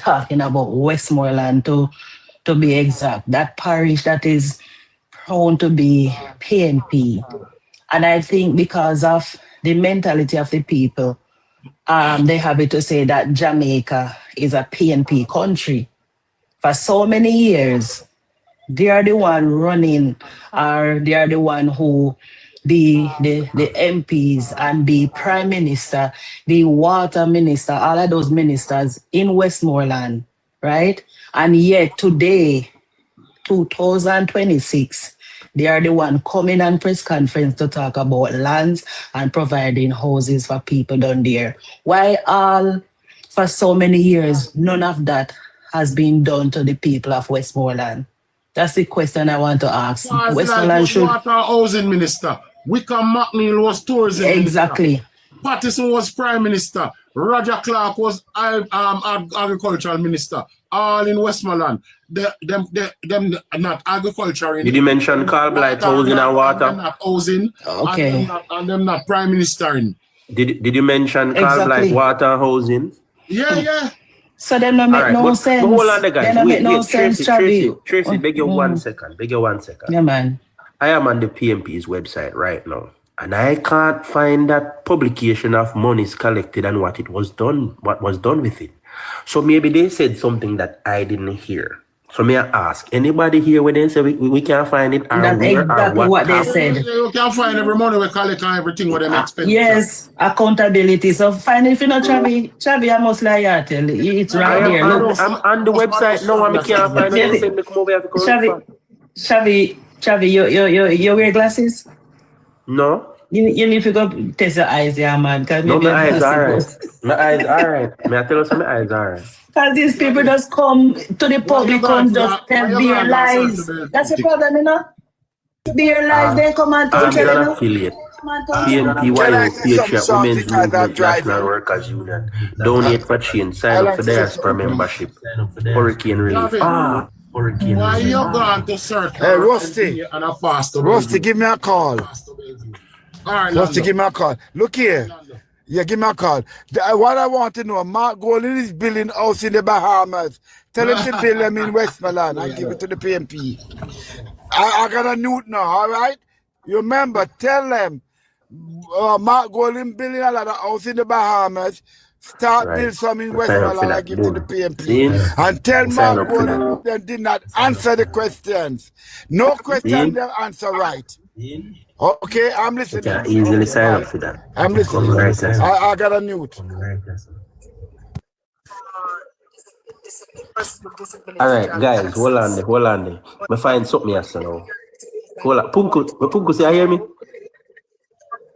talking about Westmoreland to be exact. That parish that is prone to be PNP. And I think because of the mentality of the people, they have it to say that Jamaica is a PNP country. For so many years, they are the one running, or they are the one who the MPs and the prime minister, the water minister, all of those ministers in Westmoreland, right? And yet today, 2026, they are the one coming on press conference to talk about lands and providing houses for people down there. Why all for so many years, none of that has been done to the people of Westmoreland? That's the question I want to ask. Westmoreland should... Water Housing Minister. Wickham McNeil was Tourism Exactly. Minister. Pattison was Prime Minister. Roger Clark was Agricultural Minister. All in Westmoreland. Them not agriculture. Did you mention Carl Blight housing and water? And not housing. Okay. And them not Prime Minister. Did you mention Carl Blight water and housing? Yeah. So they don't make no sense. But hold on, guys. They don't make no sense, Tracy, beg you 1 second. Beg you 1 second. Yeah, man. I am on the PNP's website right now, and I can't find that publication of monies collected and what was done with it. So maybe they said something that I didn't hear. So may I ask anybody here when they say we can't find it? That's exactly what they said. You can't find every money we collect and everything what them expend. Yes, accountability. So find if you know Chavi, I must lie here tell you. It's right here. Look. I'm on the website now and I can't find it. Chavi, you wear glasses? No. You need to go test your eyes, yeah, man. No, my eyes are right. My eyes are right. May I tell you something? My eyes are right. Because these people just come to the public and just tell their lies. That's the problem, you know? Their lies, they come and tell you. I'm an affiliate. PNP, PHF, Women's Movement, National Workers Union. Donate for change. Sign up for diaspora membership. Hurricane relief. Hurricane why relief. You going to search? Hey, Rusty. And a pastor. Rusty, give me a call. All right, Rusty, give me a call. Look here. Yeah, give me a call. What I want to know, Mark Golden is building house in the Bahamas. Tell him to build them in Westmoreland and give it to the PNP. I got a note now, all right? You remember, tell them, Mark Golden building a lot of house in the Bahamas. Start build some in Westmoreland and give it to the PNP. And tell Mark Golden they did not answer the questions. No question they answer right. Okay, I'm listening. You can easily sign up for that. I'm listening. I got a note. All right, guys, hold on there. Me find something else now. Hold on. Punkus, you hear me?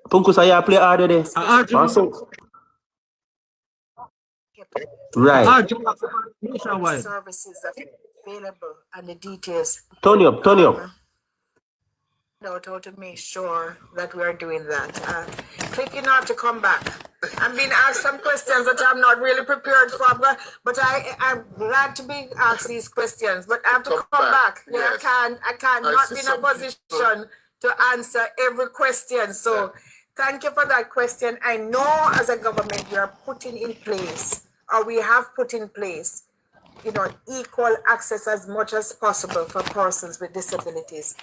Punkus, are you play audio there? Right. Services that are available and the details. Turn you up. Out how to make sure that we are doing that. Clicking not to come back. I'm being asked some questions that I'm not really prepared for, but I'm glad to be asked these questions. But I have to come back. Yes. I can't not be in a position to answer every question. So thank you for that question. I know as a government we are putting in place, or we have put in place, equal access as much as possible for persons with disabilities.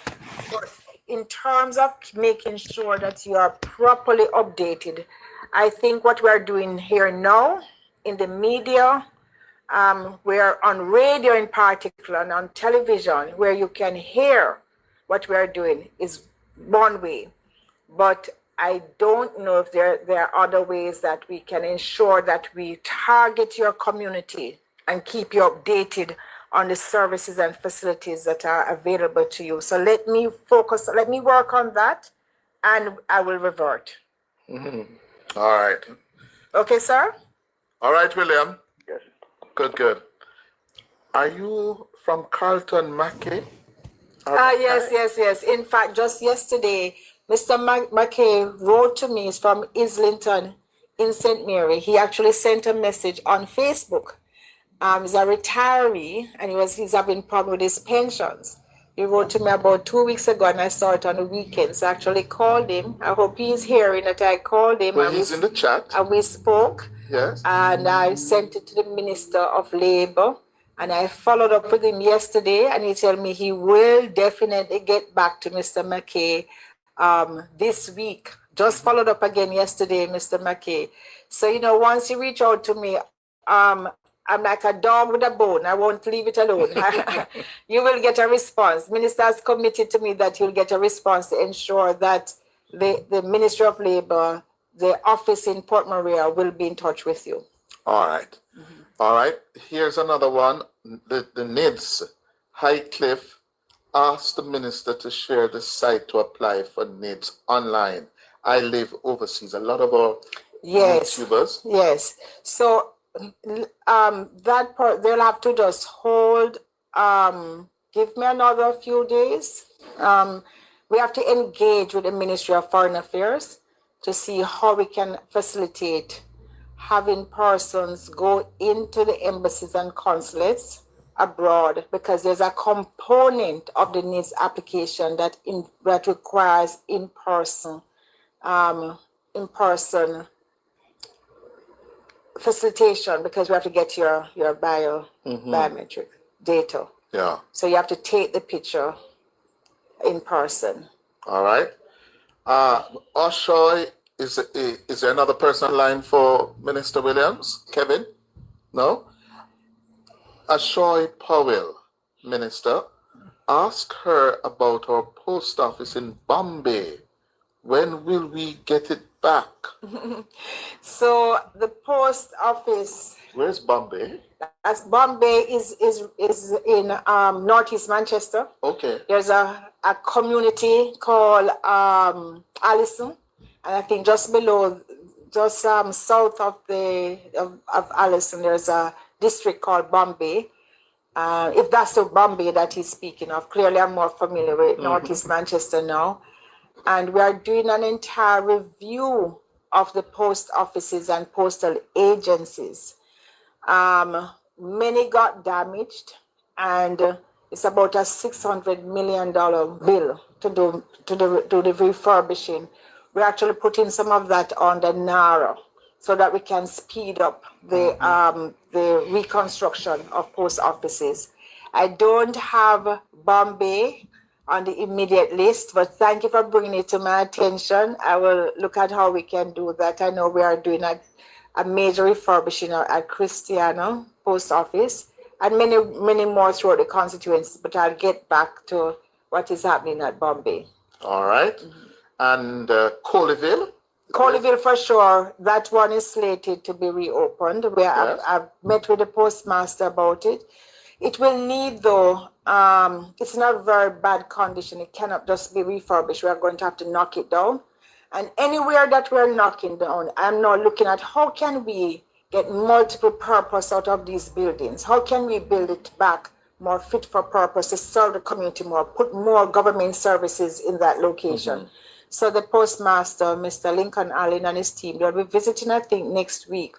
But in terms of making sure that you are properly updated, I think what we're doing here now in the media, we're on radio in particular and on television where you can hear what we're doing is one way. But I don't know if there are other ways that we can ensure that we target your community and keep you updated on the services and facilities that are available to you. So let me work on that, and I will revert. All right. Okay, sir? All right, William. Yes. Good. Are you from Carlton Mackay? Yes. In fact, just yesterday, Mr. Mackay wrote to me. He's from Islington in St. Mary. He actually sent a message on Facebook. He's a retiree and he's having problem with his pensions. He wrote to me about 2 weeks ago and I saw it on the weekends. I actually called him. I hope he's hearing that I called him. Well, he's in the chat. And we spoke. Yes. And I sent it to the Minister of Labour, and I followed up with him yesterday, and he told me he will definitely get back to Mr. McKay this week. Just followed up again yesterday, Mr. McKay. So, you know, once you reach out to me, I'm like a dog with a bone. I won't leave it alone. You will get a response. Minister has committed to me that you'll get a response to ensure that the Ministry of Labour, the office in Port Maria, will be in touch with you. All right. All right. Here's another one. The NIDS, High Cliff, asked the minister to share the site to apply for NIDS online. I live overseas. A lot of our YouTubers. Yes. So that part, they'll have to just hold, give me another few days. We have to engage with the Ministry of Foreign Affairs to see how we can facilitate having persons go into the embassies and consulates abroad, because there's a component of the NIDS application that requires in-person facilitation, because we have to get your biometric data. Yeah. So you have to take the picture in person. All right. Oshoy, is there another person online for Minister Williams? Kevin? No? Ashoy Powell, Minister, ask her about our post office in Bombay. When will we get it back? So the post office. Where's Bombay? As Bombay is in northeast Manchester. Okay. There's a community called Allison, and I think just below, just south of Allison, there's a district called Bombay. If that's the Bombay that he's speaking of, clearly I'm more familiar with northeast Manchester now. And we are doing an entire review of the post offices and postal agencies. Many got damaged, and it's about a $600 million bill to do the refurbishing. We're actually putting some of that on the NARA so that we can speed up the reconstruction of post offices. I don't have Bombay on the immediate list, but thank you for bringing it to my attention. I will look at how we can do that. I know we are doing a major refurbishing at Cristiano Post Office and many more throughout the constituency, but I'll get back to what is happening at Bombay. All right. And Colleyville? Colleyville, for sure, that one is slated to be reopened. I've met with the postmaster about it. It will need, though, it's in a very bad condition. It cannot just be refurbished. We are going to have to knock it down. And anywhere that we're knocking down, I'm now looking at how can we get multiple purpose out of these buildings? How can we build it back more fit for purpose to serve the community more, put more government services in that location? So the postmaster, Mr. Lincoln Allen, and his team, they'll be visiting, I think, next week,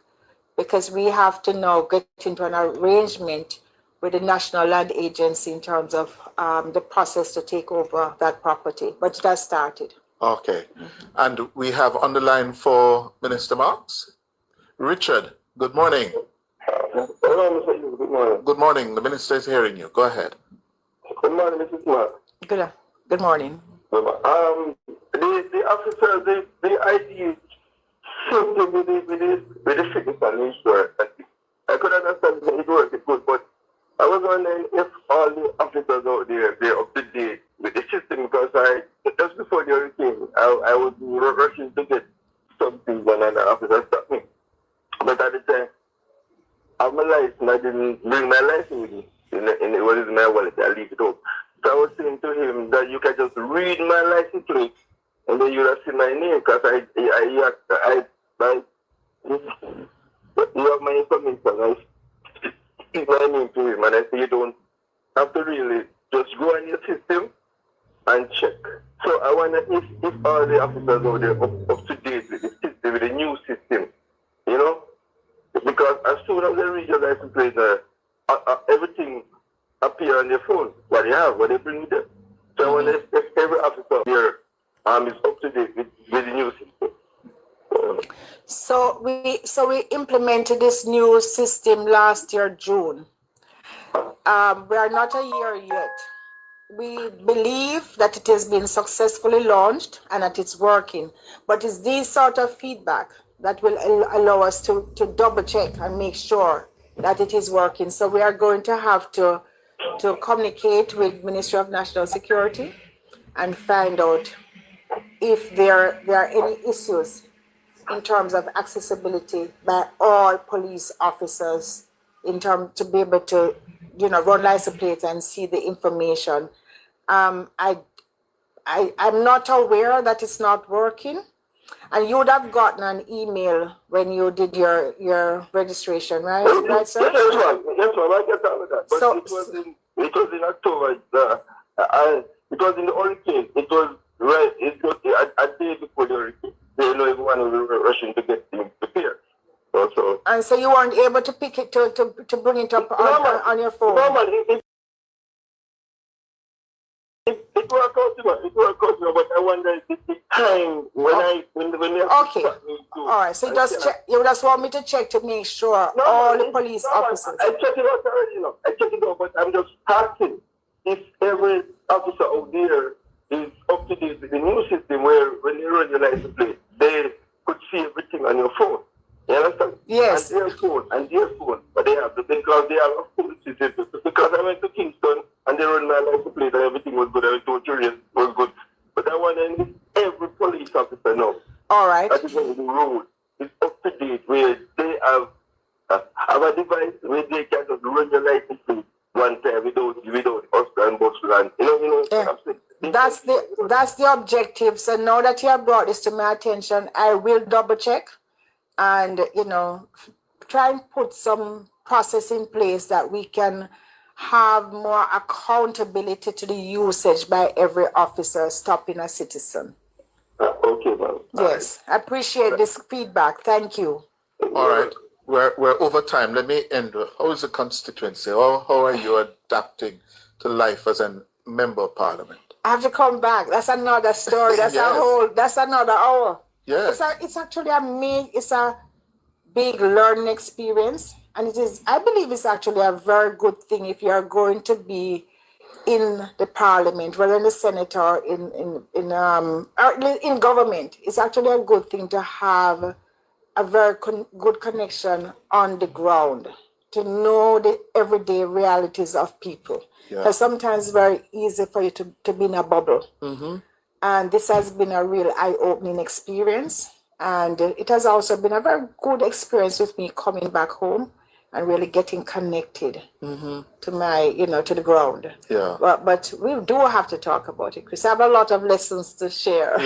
because we have to now get into an arrangement with the National Land Agency in terms of the process to take over that property. But it has started. Okay. And we have on the line for Minister Marks. Richard, good morning. Hello, Mr. Hughes. Good morning. Good morning. The minister is hearing you. Go ahead. Good morning, Mrs. Mark. Good morning. The officer, the ID system with the fitness and insurance. I could understand that it worked good, but I was wondering if all the officers out there, they're up to date with the system, because just before the hurricane, I was rushing to get something done and the officer stopped me. But at the time, I have my license, I didn't bring my license with me. What is my wallet? I leave it home. So I was saying to him that you can just read my license plate and then you would have seen my name, because you have my information. I speak my name to him, and I say you don't have to really just go on your system and check. So I wonder if all the officers out there up to date with the system, with the new system, you know? Because as soon as they read your license plate, everything appear on their phone, what they have, what they bring with them. So I wonder if every officer here is up to date with the new system. So we implemented this new system last year, June. We are not a year yet. We believe that it has been successfully launched and that it's working. But it's these sort of feedback that will allow us to double check and make sure that it is working. So we are going to have to communicate with Ministry of National Security and find out if there are any issues in terms of accessibility by all police officers in terms to be able to, run license plates and see the information. I'm not aware that it's not working, and you would have gotten an email when you did your registration, right? Right, sir? Yes, ma'am. I get all of that. But So, it was in October. It was in the hurricane. It was right. It was a day before the hurricane. They know everyone was rushing to get things prepared. So. And so you weren't able to pick it to bring it up on your phone. No, it worked out, but I wonder if the time when they Okay. All right. So you just want me to check to make sure all the police officers. I checked it out already, I checked it out, but I'm just asking if every officer out there is up to date with the new system where when you run your license plate, they could see everything on your phone. You understand? Yes. And their phone, but they have because they have a full system. Because I went to Kingston and they run my license plate and everything was good. Everything was good. But I want to every police officer know. All right. That is on the road. It's up to date where they have a device where they can just run your license plate one time without us and bus and yeah. What I'm saying. That's the objective. So now that you have brought this to my attention, I will double check and try and put some process in place that we can have more accountability to the usage by every officer stopping a citizen. Okay, ma'am. Yes, I appreciate this feedback. Thank you. All right. We're over time. Let me end. How is the constituency? How are you adapting to life as a member of parliament? I have to come back. That's another story. That's Yes. that's another hour. Yes. It's actually it's a big learning experience, and I believe it's actually a very good thing if you're going to be in the parliament, whether in the Senate or in government. It's actually a good thing to have a very good connection on the ground, to know the everyday realities of people. Because sometimes it's very easy for you to be in a bubble. Mm-hmm. And this has been a real eye-opening experience. And it has also been a very good experience with me coming back home and really getting connected to my, to the ground. Yeah. But we do have to talk about it, Chris. I have a lot of lessons to share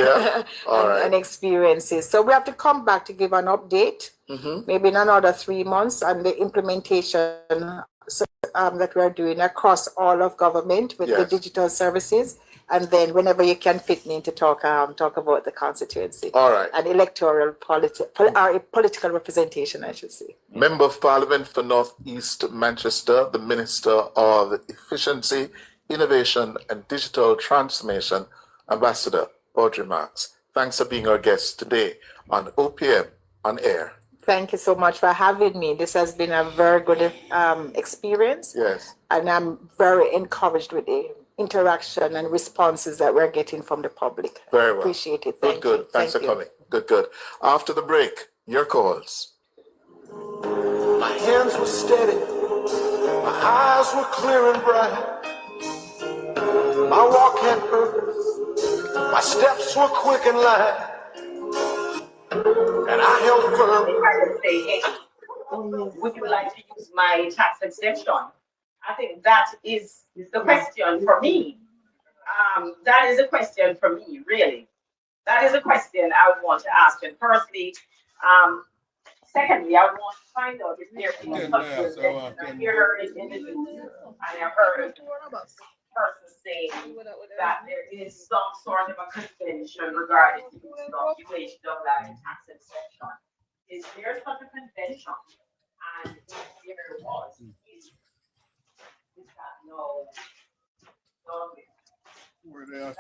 and experiences. So we have to come back to give an update, maybe in another 3 months, on the implementation that we're doing across all of government with the digital services. And then whenever you can fit me in to talk about the constituency. All right. And electoral political representation, I should say. Member of Parliament for North East Manchester, the Minister of Efficiency, Innovation and Digital Transformation, Ambassador Audrey Marks. Thanks for being our guest today on OPM on Air. Thank you so much for having me. This has been a very good experience. Yes. And I'm very encouraged with the interaction and responses that we're getting from the public. Very well. Appreciate it. Thank you. Thanks for coming. Good. After the break, your calls. My hands were steady. My eyes were clear and bright. My walk had purpose. My steps were quick and light. And I held firm. If I could say, hey, would you like to use my tax exemption? I think that is the question for me. That is a question for me, really. That is a question I would want to ask. And firstly, secondly, I would want to find out if there is something I heard in the news, and I heard a person saying that there is some sort of a convention regarding the use of UHWI tax exemption. Is there such a convention? And if there was, is that no? Where they are.